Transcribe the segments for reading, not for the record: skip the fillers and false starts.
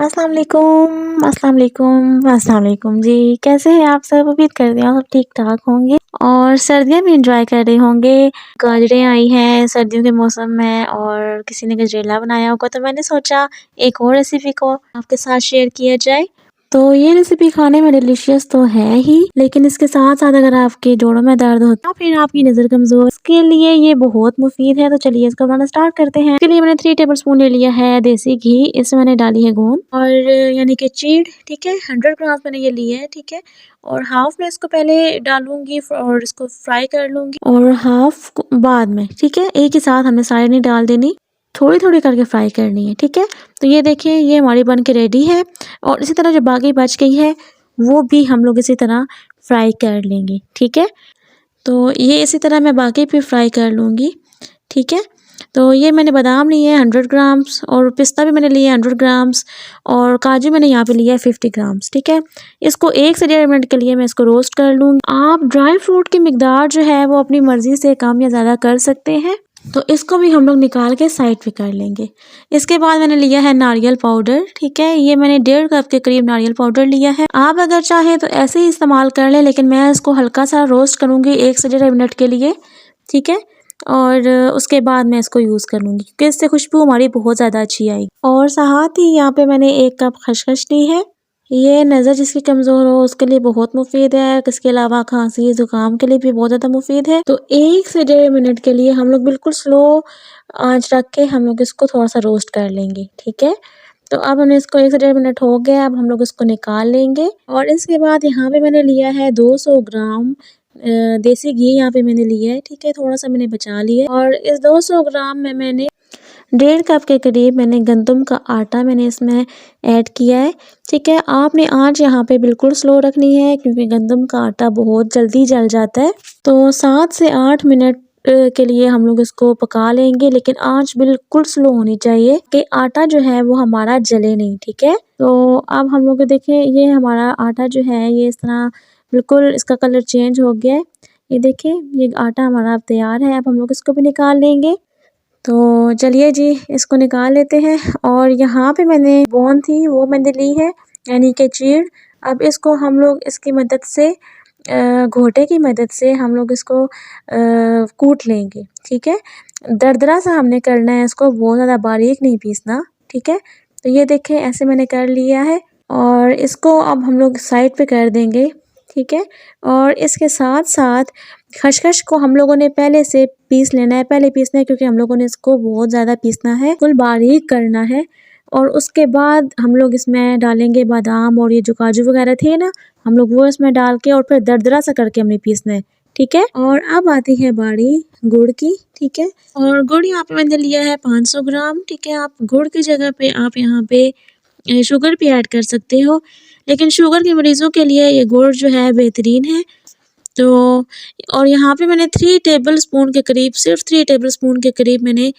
अस्सलाम वालेकुम जी। कैसे हैं आप सब? उम्मीद करते हैं आप सब ठीक ठाक होंगे और सर्दियाँ भी इंजॉय कर रहे होंगे। गाजरें आई हैं, सर्दियों के मौसम में और किसी ने गजरेला बनाया होगा, तो मैंने सोचा एक और रेसिपी को आपके साथ शेयर किया जाए। तो ये रेसिपी खाने में डिलीशियस तो है ही, लेकिन इसके साथ साथ अगर आपके जोड़ों में दर्द होता है फिर आपकी नज़र कमज़ोर, इसके लिए ये बहुत मुफीद है। तो चलिए इसका बनाना स्टार्ट करते हैं। इसके लिए मैंने 3 टेबल स्पून ले लिया है देसी घी। इसमें मैंने डाली है गोंद और यानी कि चीड़, ठीक है। 100 ग्राम मैंने ये लिया है, ठीक है। और हाफ मैं इसको पहले डालूंगी और इसको फ्राई कर लूंगी और हाफ बाद में, ठीक है। एक ही साथ हमने सारी नहीं डाल देनी, थोड़ी थोड़ी करके फ्राई करनी है, ठीक है। तो ये देखिए ये हमारी बन के रेडी है और इसी तरह जो बाकी बच गई है वो भी हम लोग इसी तरह फ्राई कर लेंगे, ठीक है। तो ये इसी तरह मैं बाकी भी फ्राई कर लूँगी, ठीक है। तो ये मैंने बादाम लिए हैं 100 ग्राम्स और पिस्ता भी मैंने लिए 100 ग्राम्स और काजू मैंने यहाँ पे लिया है 50 ग्राम्स, ठीक है। इसको 1 से 1.5 मिनट के लिए मैं इसको रोस्ट कर लूँगी। आप ड्राई फ्रूट की मिकदार जो है वो अपनी मर्ज़ी से कम या ज़्यादा कर सकते हैं। तो इसको भी हम लोग निकाल के साइड पे कर लेंगे। इसके बाद मैंने लिया है नारियल पाउडर, ठीक है। ये मैंने 1.5 कप के करीब नारियल पाउडर लिया है। आप अगर चाहें तो ऐसे ही इस्तेमाल कर लें, लेकिन मैं इसको हल्का सा रोस्ट करूँगी 1 से 1.5 मिनट के लिए, ठीक है। और उसके बाद मैं इसको यूज़ कर लूँगी क्योंकि इससे खुशबू हमारी बहुत ज़्यादा अच्छी आएगी। और साथ ही यहाँ पे मैंने 1 कप खसखस ली है। ये नज़र जिसकी कमज़ोर हो उसके लिए बहुत मुफीद है। इसके अलावा खांसी ज़ुकाम के लिए भी बहुत ज़्यादा मुफीद है। तो 1 से 1.5 मिनट के लिए हम लोग बिल्कुल स्लो आंच रख के हम लोग इसको थोड़ा सा रोस्ट कर लेंगे, ठीक है। तो अब हमने इसको 1 से 1.5 मिनट हो गया, अब हम लोग इसको निकाल लेंगे। और इसके बाद यहाँ पे मैंने लिया है 200 ग्राम देसी घी यहाँ पे मैंने लिया है, ठीक है। थोड़ा सा मैंने बचा लिया और इस 200 ग्राम में मैंने 1.5 कप के करीब मैंने गंदम का आटा मैंने इसमें ऐड किया है, ठीक है। आपने आंच यहाँ पे बिल्कुल स्लो रखनी है क्योंकि गंदम का आटा बहुत जल्दी जल जाता है। तो 7 से 8 मिनट के लिए हम लोग इसको पका लेंगे, लेकिन आंच बिल्कुल स्लो होनी चाहिए कि आटा जो है वो हमारा जले नहीं, ठीक है। तो अब हम लोग देखें ये हमारा आटा जो है ये इस तरह बिल्कुल इसका कलर चेंज हो गया है। ये देखिए ये आटा हमारा अब तैयार है। अब हम लोग इसको भी निकाल लेंगे। तो चलिए जी इसको निकाल लेते हैं। और यहाँ पे मैंने गोंद थी वो मैंने ली है, यानी कि चीड़। अब इसको हम लोग इसकी मदद से घोटे की मदद से हम लोग इसको कूट लेंगे, ठीक है। दरदरा सा हमने करना है इसको, बहुत ज़्यादा बारीक नहीं पीसना, ठीक है। तो ये देखें ऐसे मैंने कर लिया है और इसको अब हम लोग साइड पे कर देंगे, ठीक है। और इसके साथ साथ खसखस को हम लोगों ने पहले से पीस लेना है, पहले पीसना है क्योंकि हम लोगों ने इसको बहुत ज़्यादा पीसना है, फुल बारीक करना है। और उसके बाद हम लोग इसमें डालेंगे बादाम और ये जो काजू वगैरह थे ना, हम लोग वो इसमें डाल के और फिर दरदरा सा करके हमने पीसना है, ठीक है। और अब आती है बारी गुड़ की, ठीक है। और गुड़ यहाँ पे मैंने लिया है 500 ग्राम, ठीक है। आप गुड़ की जगह पे आप यहाँ पे शुगर भी ऐड कर सकते हो, लेकिन शुगर के मरीज़ों के लिए ये गुड़ जो है बेहतरीन है। तो और यहाँ पे मैंने 3 टेबल स्पून के करीब, सिर्फ 3 टेबल स्पून के करीब मैंने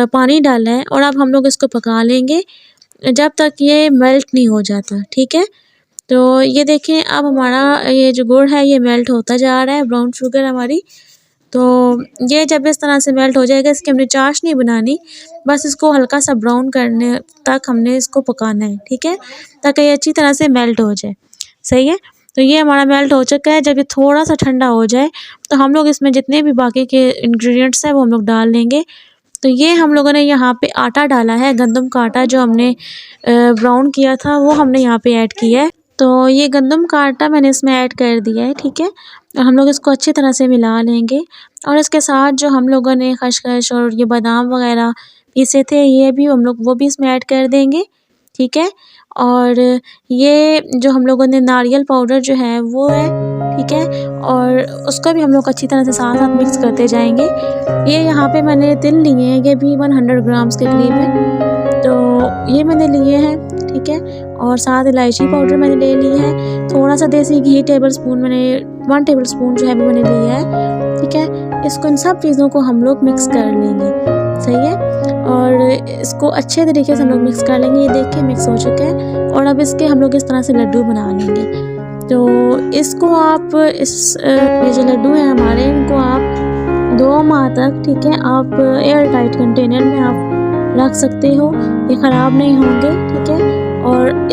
पानी डाला है। और अब हम लोग इसको पका लेंगे जब तक ये मेल्ट नहीं हो जाता, ठीक है। तो ये देखें अब हमारा ये जो गुड़ है ये मेल्ट होता जा रहा है, ब्राउन शुगर हमारी। तो ये जब इस तरह से मेल्ट हो जाएगा, इसकी हमने चाश नहीं बनानी, बस इसको हल्का सा ब्राउन करने तक हमने इसको पकाना है, ठीक है, ताकि ये अच्छी तरह से मेल्ट हो जाए, सही है। तो ये हमारा मेल्ट हो चुका है। जब ये थोड़ा सा ठंडा हो जाए तो हम लोग इसमें जितने भी बाकी के इंग्रेडिएंट्स हैं वो हम लोग डाल लेंगे। तो ये हम लोगों ने यहाँ पे आटा डाला है, गंदम का आटा जो हमने ब्राउन किया था वो हमने यहाँ पे ऐड किया है। तो ये गंदम का आटा मैंने इसमें ऐड कर दिया है, ठीक है। और हम लोग इसको अच्छी तरह से मिला लेंगे और इसके साथ जो हम लोगों ने खसखस और ये बादाम वगैरह पीसे थे ये भी हम लोग वो भी इसमें ऐड कर देंगे, ठीक है। और ये जो हम लोगों ने नारियल पाउडर जो है वो है, ठीक है। और उसको भी हम लोग अच्छी तरह से साथ साथ मिक्स करते जाएंगे। ये यहाँ पे मैंने तिल लिए हैं, ये भी 100 ग्राम्स के करीब है, तो ये मैंने लिए हैं, ठीक है। और साथ इलायची पाउडर मैंने ले ली है। थोड़ा सा देसी घी 1 टेबल स्पून जो है वो मैंने लिया है, ठीक है। इसको इन सब चीज़ों को हम लोग मिक्स कर लेंगे, सही है। और इसको अच्छे तरीके से हम लोग मिक्स कर लेंगे। ये देखिए मिक्स हो चुका है और अब इसके हम लोग इस तरह से लड्डू बना लेंगे। तो इसको आप ये जो लड्डू हैं हमारे, इनको आप 2 माह तक, ठीक है, आप एयर टाइट कंटेनर में आप रख सकते हो, ये ख़राब नहीं होंगे, ठीक है।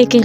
1